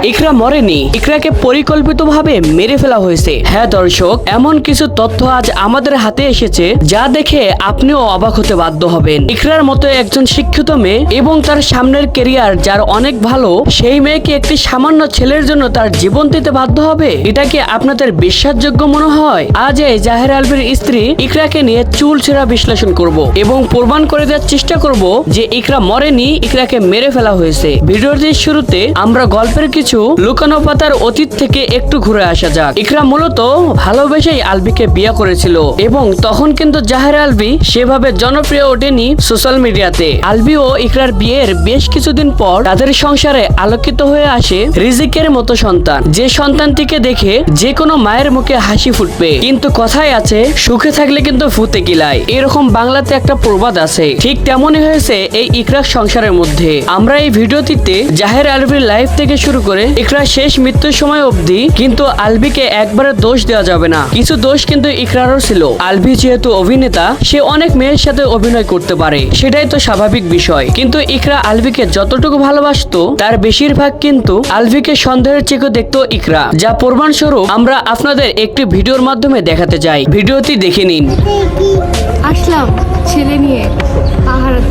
ইকরা মরেনি, ইকরাকে পরিকল্পিতভাবে মেরে ফেলা হয়েছে। হ্যাঁ দর্শক, এমন কিছু তথ্য আজ আমাদের হাতে এসেছে যা দেখে আপনিও অবাক হতে বাধ্য হবেন। ইকরার মতো একজন শিক্ষিত মেয়ে এবং তার সামনের ক্যারিয়ার যার অনেক ভালো, সেই মেয়েকে একটি সামান্য ছেলের জন্য তার জীবন দিতে বাধ্য হবে? এটা কি আপনাদের বিশ্বাসযোগ্য মনে হয়? আজ এই জাহের আলভীর স্ত্রী ইকরাকে নিয়ে চুলচেরা বিশ্লেষণ করব এবং প্রমাণ করে দেওয়ার চেষ্টা করব যে ইকরা মরেনি, ইকরাকে মেরে ফেলা হয়েছে। ভিডিওটির শুরুতে আমরা গল্পের কিছু লুকানো পাতার অতীত থেকে একটু ঘুরে আসা যাক। ইকরা মূলত ভালোবেসেই আলভীকে বিয়ে করেছিল এবং তখন কিন্তু জাহের আলভী সেভাবে জনপ্রিয় ওঠেনি সোশ্যাল মিডিয়াতে। আলভী ও ইকরার বিয়ের বেশ কিছুদিন পর তাদের সংসারে আলোকিত হয়ে আসে রিজিকের মতো সন্তান, যে সন্তানটিকে দেখে যে কোনো মায়ের মুখে হাসি ফুটবে। কিন্তু কথায় আছে, সুখে থাকলে কিন্তু ফুতে কিলায়, এরকম বাংলাতে একটা প্রবাদ আছে। ঠিক তেমনই হয়েছে এই ইকরার সংসারের মধ্যে। আমরা এই ভিডিওটিতে জাহের আলভীর লাইফ থেকে শুরু করে ইকরার শেষ মৃত্যুর সময় অবধি, কিন্তু আলভীকে একবারে দোষ দেওয়া যাবে না, কিছু দোষ কিন্তু ইকরারও ছিল। আলভী যেহেতু অভিনেতা, সে অনেক মেয়ের সাথে অভিনয় করতে পারে, সেটাই তো স্বাভাবিক বিষয়। কিন্তু ইকরা আলভীকে যতটুকু ভালোবাসতো তার বেশিরভাগ কিন্তু আলভীকে সন্দেহের চোখে দেখতো ইকরা, যা প্রমাণস্বরূপ আমরা আপনাদের একটি ভিডিওর মাধ্যমে দেখাতে চাই। ভিডিওটি দেখে নিন। আসলাম ছেলে নিয়ে পাহাড়ে,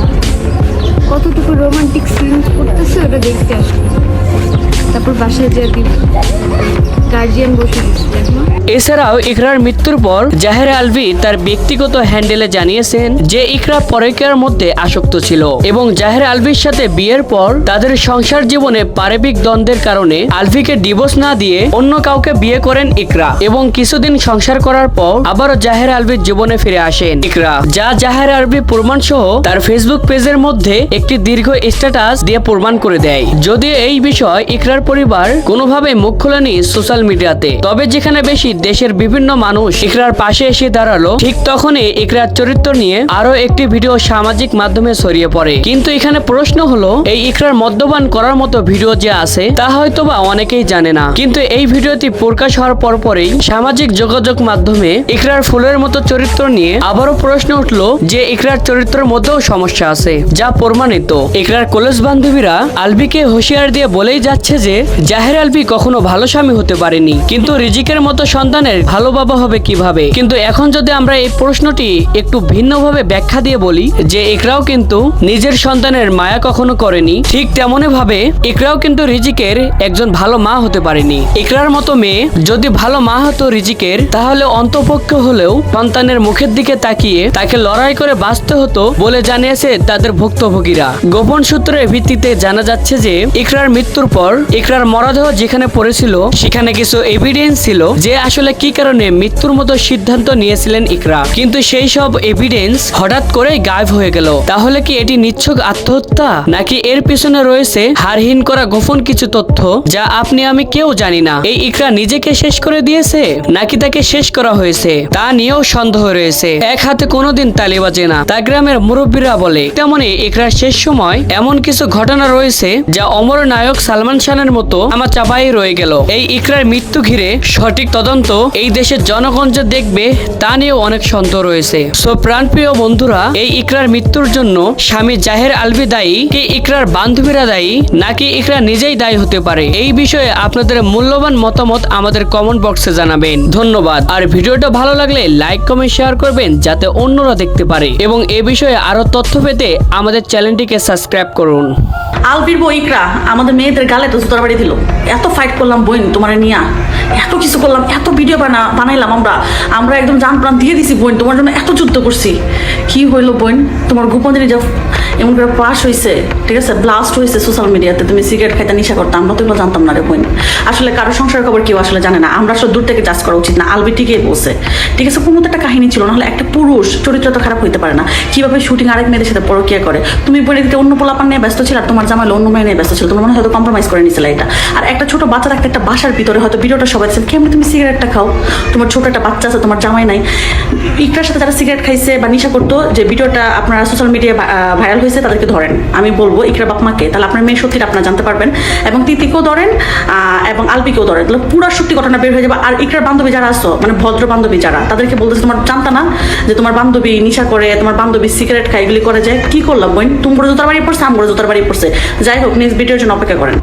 কতটুকু রোমান্টিক সিন করতেছে ওটা দেখতে আসলাম। তারপর বাসায় যেয়ে গার্জিয়ান বসে দেখলাম। এছাড়াও ইকরার মৃত্যুর পর জাহের আলভী তার ব্যক্তিগত হ্যান্ডেলে জানিয়েছেন যে ইকরা পরকীয়ার মধ্যে আসক্ত ছিল এবং জাহের আলভীর সাথে বিয়ের পর তাদের সংসার জীবনে পারিবারিক দ্বন্দ্বের কারণে আলভীকে ডিভোর্স না দিয়ে অন্য কাউকে বিয়ে করেন ইকরা এবং কিছুদিন সংসার করার পর আবারও জাহের আলভীর জীবনে ফিরে আসেন ইকরা, যা জাহের আলভী প্রমাণ সহ তার ফেসবুক পেজের মধ্যে একটি দীর্ঘ স্ট্যাটাস দিয়ে প্রমাণ করে দেয়। যদিও এই বিষয় ইকরার পরিবার কোনোভাবে মুখ খোলেনি সোশ্যাল মিডিয়াতে, তবে যেখানে বেশি দেশের বিভিন্ন মানুষ ইকরার পাশে এসে দাঁড়ালো, ঠিক তখনই ইকরার চরিত্র নিয়ে আরো একটি ভিডিও সামাজিক মাধ্যমে ছড়িয়ে পড়ে। কিন্তু এখানে প্রশ্ন হলো, এই ইকরার মদ্যপান করার মতো ভিডিও যে আছে তা হয়তো বা অনেকেই জানে না, কিন্তু এই ভিডিওটি প্রকাশ হওয়ার পরপরই সামাজিক যোগাযোগ মাধ্যমে ইকরার ফুলের মতো চরিত্র নিয়ে আবারও প্রশ্ন উঠলো যে ইকরার চরিত্রের মধ্যেও সমস্যা আছে, যা প্রমাণিত। ইকরার কলেজ বান্ধবীরা আলভীকে হুঁশিয়ার দিয়ে বলেই যাচ্ছে যে জাহের আলভী কখনো ভালো স্বামী হতে পারেনি, কিন্তু রিজিকের মতো সন্তানের ভালো বাবা হবে কিভাবে? কিন্তু এখন যদি আমরা এই প্রশ্নটি একটু ভিন্নভাবে ব্যাখ্যা দিয়ে বলি যে ইকরাও কিন্তু নিজের সন্তানের মায়া কখনো করেনি, ঠিক তেমনই ভাবে ইকরাও কিন্তু রিজিকের একজন ভালো মা হতে পারেনি। ইকরার মতো মেয়ে যদি ভালো মা হতো রিজিকের, তাহলে অন্তপক্ষে হলেও সন্তানের মুখের দিকে তাকিয়ে তাকে লড়াই করে বাঁচতে হতো বলে জানিয়েছে তাদের ভুক্তভোগীরা। গোপন সূত্রের ভিত্তিতে জানা যাচ্ছে যে ইকরার মৃত্যুর পর ইকরার মরদেহ যেখানে পড়েছিল সেখানে কিছু এভিডেন্স ছিল যে আসলে কি কারণে মৃত্যুর মতো সিদ্ধান্ত নিয়েছিলেন ইকরা, কিন্তু সেই সব এভিডেন্স হঠাৎ করে গায়েব হয়ে গেল। তাহলে কি এটি নিছক আত্মহত্যা, নাকি এর পিছনে রয়েছে হারহীন করা গোপন কিছু তথ্য যা আপনি আমি কেউ জানি না? এই ইকরা নিজেকে শেষ করে দিয়েছে নাকি তাকে শেষ করা হয়েছে তা নিয়েও সন্দেহ রয়েছে। এক হাতে কোনোদিন তালি বাজে না, তা গ্রামের মুরব্বীরা বলে। তেমনি ইকরার শেষ সময় এমন কিছু ঘটনা রয়েছে যা অমর নায়ক সালমান খানের মতো আমার চাপাই রয়ে গেল। এই ইকরার মৃত্যু ঘিরে সঠিক তদন্ত এই দেশের জনগণ যে দেখবে তা নিয়েও অনেক সন্দেহ রয়েছে। সো প্রাণপ্রিয় বন্ধুরা, এই ইকরার মৃত্যুর জন্য স্বামী জাহের আলভী দায়ী, কি ইকরার বান্ধবীরা দায়ী, নাকি ইকরা নিজেই দায়ী হতে পারে? এই বিষয়ে আপনাদের মূল্যবান মতামত আমাদের কমেন্ট বক্সে জানাবেন। ধন্যবাদ। আর ভিডিওটা ভালো লাগলে লাইক কমেন্ট শেয়ার করবেন যাতে অন্যরা দেখতে পারে, এবং এ বিষয়ে আরো তথ্য পেতে আমাদের চ্যানেলটিকে সাবস্ক্রাইব করুন। আলভীর বউ ইকরা আমাদের মেয়েদের গালে তো জুতার বাড়ি দিল। এত ফাইট করলাম বোন তোমার নিয়া, এত কিছু করলাম, এত ভিডিও বানাইলাম, আমরা একদম জান প্রাণ দিয়ে দিছি বোন, তোমার জন্য এত যুদ্ধ করছি। কি হইলো বোন, তোমার গোপন জিনিস এমন করে পাস হয়েছে, ঠিক আছে, ব্লাস্ট হয়েছে সোশ্যাল মিডিয়াতে, তুমি সিগারেট খাইতে নেশা করতে, আমরা তো এগুলো জানতাম না রে বোন। আসলে কারো সংসারের খবর কেউ আসলে জানে না, আমরা আসলে দূর থেকে জাজ করা উচিত না। আলভী ঠিকই বলছে, ঠিক আছে, কোনো তো একটা কাহিনী ছিল, নাহলে একটা পুরুষ চরিত্র তো খারাপ হইতে পারে না। কিভাবে শুটিং আরেক মেয়েদের সাথে পরকীয়া করে, তুমি বোনের দিকে অন্য পোলাপান নিয়ে ব্যস্ত ছিল, আর তোমার জামাইল অন্য মেয়ে নিয়ে ব্যস্ত ছিল, তোমার মনে হয়তো কম্প্রোমাইজ করে নিয়েছিল এটা। আর একটা ছোট বাচ্চা থাকতে একটা বাসার ভিতরে হয়তো ভিডিওটা সবাই দেখছেন, কেমন তুমি সিগারেটটা খাও, তোমার ছোট একটা বাচ্চা আছে, তোমার জামাই নাই। ইকরার সাথে যারা সিগারেট খাইছে বা নেশা করতো, যে ভিডিওটা আপনারা সোশ্যাল মিডিয়ায় ভাইরাল হয়েছে, তাদেরকে ধরেন। আমি বলবো ইকরার বাপ মাকে, তাহলে আপনার মেয়ের সত্যিটা আপনারা জানতে পারবেন, এবং তিতিকেও ধরেন এবং আলভীকেও ধরেন, তাহলে পুরো সত্যি ঘটনা বের হয়ে যাবে। আর ইকরার বান্ধবী যারা আসো, মানে ভদ্র বান্ধবী যারা, তাদেরকে বলতেছে তোমার জানতা না যে তোমার বান্ধবী নেশা করে, তোমার বান্ধবী সিগারেট খায়, এগুলি করে যায়। কি করলাম বোন, তুমি জুতার বাড়ি পড়ছে, আমগুলো জুতার বাড়ি পড়ছে। যাই হোক, নেক্সট ভিডিওর জন্য অপেক্ষা করেন।